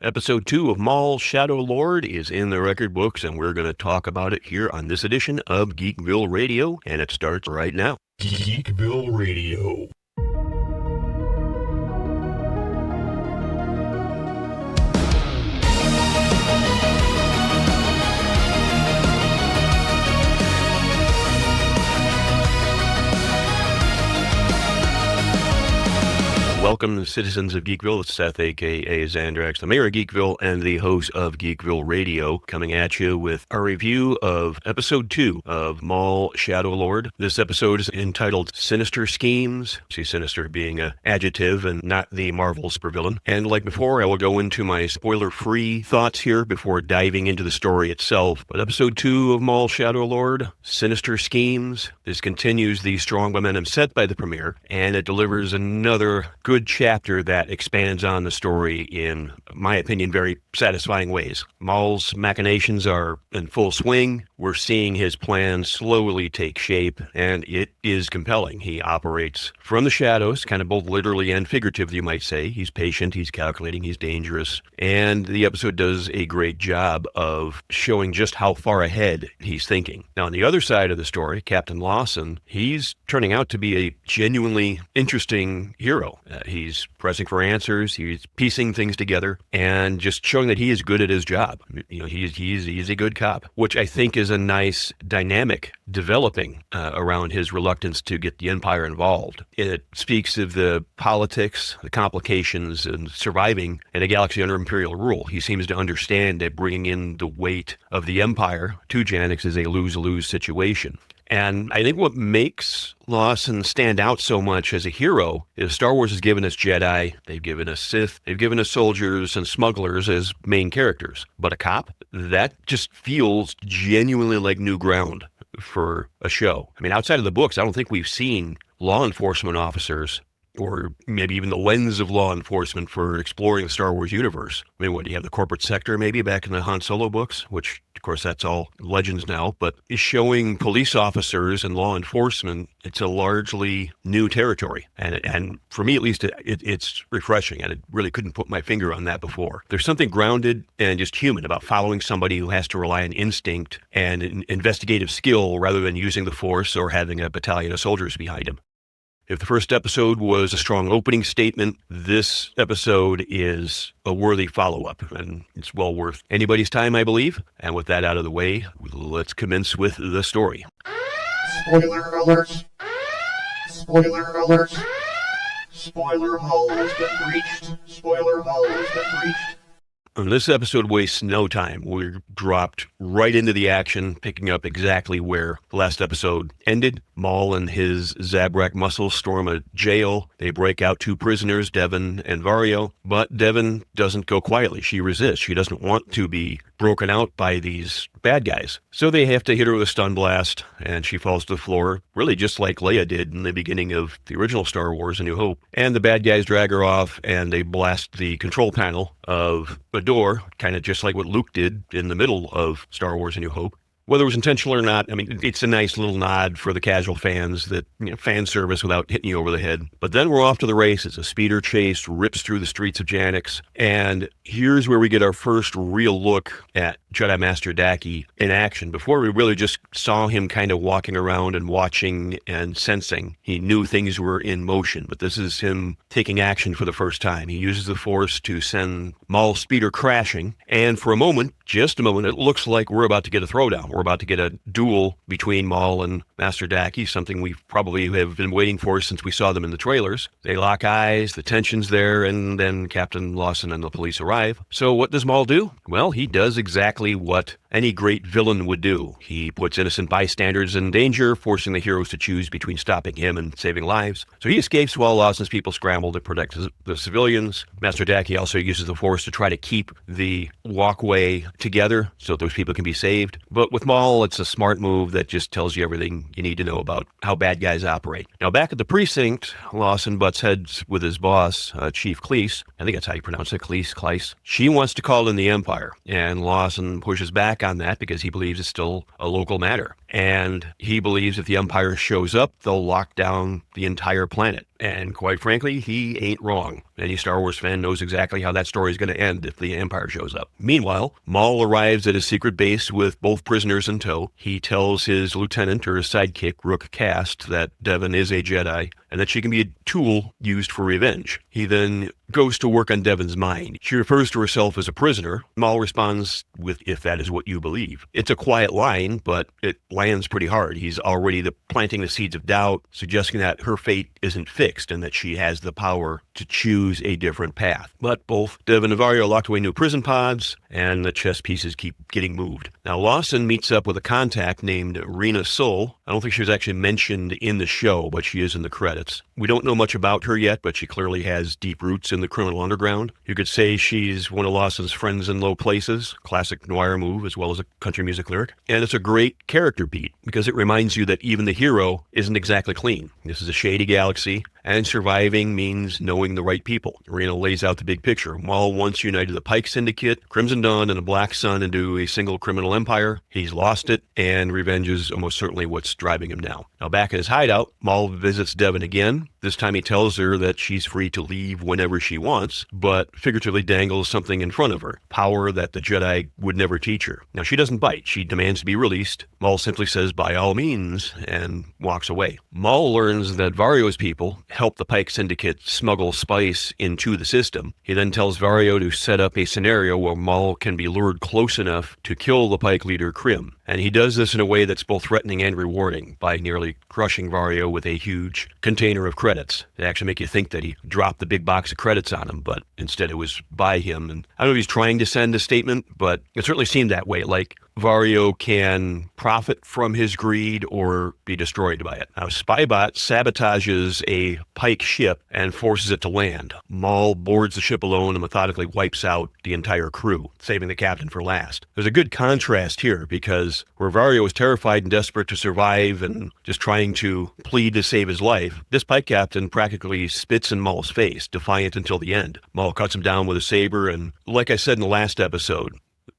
Episode 2 of Maul, Shadow Lord is in the record books, and we're going to talk about it here on this edition of Geekville Radio, and it starts right now. Geekville Radio. Welcome, citizens of Geekville. It's Seth, a.k.a. Xandrax, the mayor of Geekville and the host of Geekville Radio, coming at you with a review of Episode 2 of Maul, Shadow Lord. This episode is entitled Sinister Schemes. See, sinister being an adjective and not the Marvel supervillain. And like before, I will go into my spoiler-free thoughts here before diving into the story itself. But Episode 2 of Maul, Shadow Lord, Sinister Schemes. This continues the strong momentum set by the premiere, and it delivers another good chapter that expands on the story in my opinion, very satisfying ways. Maul's machinations are in full swing. We're seeing his plan slowly take shape, and it is compelling. He operates from the shadows, kind of both literally and figuratively, you might say. He's patient, he's calculating, he's dangerous, and the episode does a great job of showing just how far ahead he's thinking. Now, on the other side of the story, Captain Lawson, he's turning out to be a genuinely interesting hero. He's pressing for answers, he's piecing things together, and just showing that he is good at his job. You know, he's a good cop, which I think is a nice dynamic developing around his reluctance to get the Empire involved. It speaks of the politics, the complications, and surviving in a galaxy under Imperial rule. He seems to understand that bringing in the weight of the Empire to Janix is a lose-lose situation. And I think what makes Lawson stand out so much as a hero is Star Wars has given us Jedi, they've given us Sith, they've given us soldiers and smugglers as main characters. But a cop? That just feels genuinely like new ground for a show. I mean, outside of the books, I don't think we've seen law enforcement officers or maybe even the lens of law enforcement for exploring the Star Wars universe. I mean, what, do you have the corporate sector maybe back in the Han Solo books, which, of course, that's all legends now, but is showing police officers and law enforcement, it's a largely new territory. And for me, at least, it's refreshing, and I really couldn't put my finger on that before. There's something grounded and just human about following somebody who has to rely on instinct and investigative skill rather than using the Force or having a battalion of soldiers behind him. If the first episode was a strong opening statement, this episode is a worthy follow-up, and it's well worth anybody's time, I believe. And with that out of the way, let's commence with the story. Spoiler alert! Spoiler alert! Spoiler hole has been breached! Spoiler hole has been breached! And this episode wastes no time. We're dropped right into the action, picking up exactly where the last episode ended. Maul and his Zabrak muscles storm a jail. They break out 2 prisoners, Devon and Vario. But Devon doesn't go quietly. She resists. She doesn't want to be broken out by these bad guys. So they have to hit her with a stun blast, and she falls to the floor, really just like Leia did in the beginning of the original Star Wars, A New Hope. And the bad guys drag her off, and they blast the control panel of a door, kind of just like what Luke did in the middle of Star Wars, A New Hope. Whether it was intentional or not, I mean, it's a nice little nod for the casual fans that, you know, fan service without hitting you over the head. But then we're off to the races. A speeder chase rips through the streets of Janix. And here's where we get our first real look at Jedi Master Daki in action. Before, we really just saw him kind of walking around and watching and sensing. He knew things were in motion, but this is him taking action for the first time. He uses the Force to send Maul's speeder crashing. And for a moment, just a moment, it looks like we're about to get a throwdown. We're about to get a duel between Maul and Master Daki, something we probably have been waiting for since we saw them in the trailers. They lock eyes, the tension's there, and then Captain Lawson and the police arrive. So what does Maul do? Well, he does exactly what any great villain would do. He puts innocent bystanders in danger, forcing the heroes to choose between stopping him and saving lives. So he escapes while Lawson's people scramble to protect the civilians. Master Daki also uses the Force to try to keep the walkway together so those people can be saved. But with Maul, it's a smart move that just tells you everything you need to know about how bad guys operate. Now, back at the precinct, Lawson butts heads with his boss, Chief Cleese. I think that's how you pronounce it, Cleese. She wants to call in the Empire, and Lawson pushes back on that because he believes it's still a local matter. And he believes if the Empire shows up, they'll lock down the entire planet. And quite frankly, he ain't wrong. Any Star Wars fan knows exactly how that story is going to end if the Empire shows up. Meanwhile, Maul arrives at his secret base with both prisoners in tow. He tells his lieutenant or his sidekick, Rook Kast, that Devon is a Jedi and that she can be a tool used for revenge. He then goes to work on Devon's mind. She refers to herself as a prisoner. Maul responds with, "If that is what you believe." It's a quiet line, but it lands pretty hard. He's already planting the seeds of doubt, suggesting that her fate isn't fixed and that she has the power to choose a different path. But both Devon and Vario are locked away in new prison pods, and the chess pieces keep getting moved. Now, Lawson meets up with a contact named Rena Soul. I don't think she was actually mentioned in the show, but she is in the credits. We don't know much about her yet, but she clearly has deep roots in the criminal underground. You could say she's one of Lawson's friends in low places, classic noir move, as well as a country music lyric. And it's a great character beat, because it reminds you that even the hero isn't exactly clean. This is a shady galaxy, and surviving means knowing the right people. Rena lays out the big picture. Maul once united the Pike Syndicate, Crimson Dawn, and the Black Sun into a single criminal empire. He's lost it, and revenge is almost certainly what's driving him now. Now, back in his hideout, Maul visits Devon again. This time he tells her that she's free to leave whenever she wants, but figuratively dangles something in front of her, power that the Jedi would never teach her. Now, she doesn't bite. She demands to be released. Maul simply says, "By all means," and walks away. Maul learns that Vario's people help the Pike Syndicate smuggle spice into the system. He then tells Vario to set up a scenario where Maul can be lured close enough to kill the Pike leader Krim. And he does this in a way that's both threatening and rewarding by nearly crushing Vario with a huge container of credits. They actually make you think that he dropped the big box of credits on him, but instead it was by him. And I don't know if he's trying to send a statement, but it certainly seemed that way, like Vario can profit from his greed or be destroyed by it. Now, Spybot sabotages a Pike ship and forces it to land. Maul boards the ship alone and methodically wipes out the entire crew, saving the captain for last. There's a good contrast here, because where Vario is terrified and desperate to survive and just trying to plead to save his life, this Pike captain practically spits in Maul's face, defiant until the end. Maul cuts him down with a saber, and like I said in the last episode,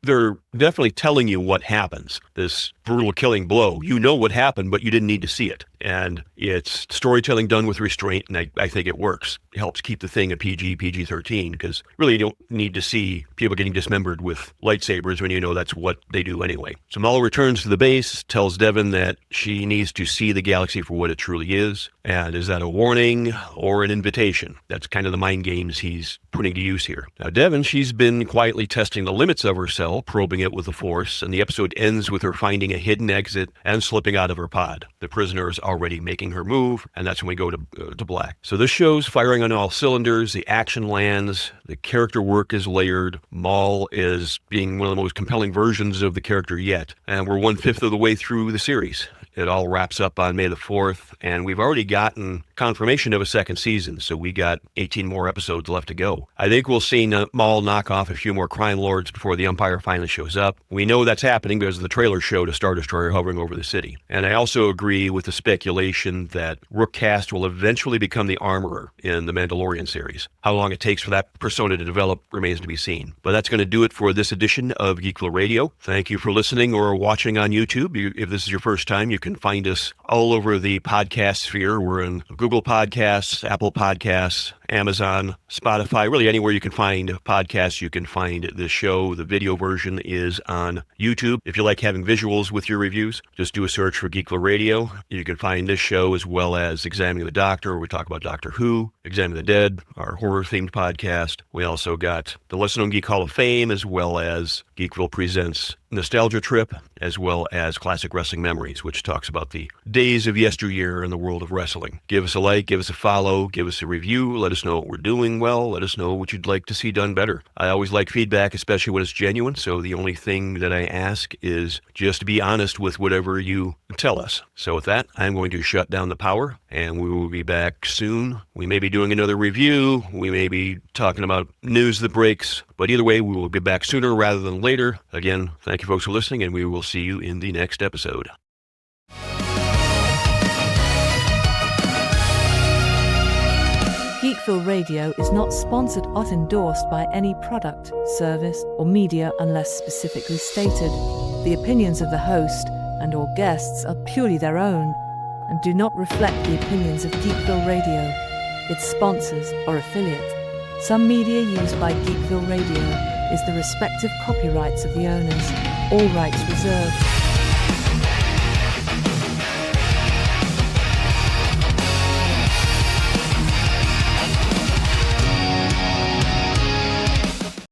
they're definitely telling you what happens. This brutal killing blow. You know what happened, but you didn't need to see it. And it's storytelling done with restraint, and I think it works. It helps keep the thing a PG-13, because really you don't need to see people getting dismembered with lightsabers when you know that's what they do anyway. So Maul returns to the base, tells Devon that she needs to see the galaxy for what it truly is. And is that a warning or an invitation? That's kind of the mind games he's putting to use here. Now, Devon, she's been quietly testing the limits of her cell, probing it with the Force, and the episode ends with her finding a hidden exit and slipping out of her pod. The prisoner is already making her move, and that's when we go to black. So this show's firing on all cylinders. The action lands. The character work is layered. Maul is being one of the most compelling versions of the character yet. And we're 1/5 of the way through the series. It all wraps up on May the 4th, and we've already gotten confirmation of a second season, so we got 18 more episodes left to go. I think we'll see Maul knock off a few more crime lords before the Empire finally shows up. We know that's happening because the trailer showed a Star Destroyer hovering over the city. And I also agree with the speculation that Rook Kast will eventually become the Armorer in the Mandalorian series. How long it takes for that persona to develop remains to be seen. But that's going to do it for this edition of Geekville Radio. Thank you for listening or watching on YouTube. If this is your first time, you can find us all over the podcast sphere. We're in Google Podcasts, Apple Podcasts, Amazon, Spotify, really anywhere you can find podcasts, you can find this show. The video version is on YouTube. If you like having visuals with your reviews, just do a search for Geekville Radio. You can find this show as well as Examining the Doctor, where we talk about Doctor Who, Examining the Dead, our horror-themed podcast. We also got the Lesson on Geek Hall of Fame, as well as Geekville Presents Nostalgia Trip, as well as Classic Wrestling Memories, which talks about the days of yesteryear in the world of wrestling. Give us a like, give us a follow, give us a review, let us know what we're doing well, let us know what you'd like to see done better. I always like feedback, especially when it's genuine, so the only thing that I ask is just to be honest with whatever you tell us. So with that, I'm going to shut down the power, and we will be back soon. We may be doing another review, we may be talking about news that breaks, but either way, we will be back sooner rather than later. Again, thank you folks for listening, and we will see you in the next episode. Geekville Radio is not sponsored or endorsed by any product, service, or media unless specifically stated. The opinions of the host, and/or guests are purely their own and do not reflect the opinions of Geekville Radio, its sponsors, or affiliates. Some media used by Geekville Radio is the respective copyrights of the owners, all rights reserved.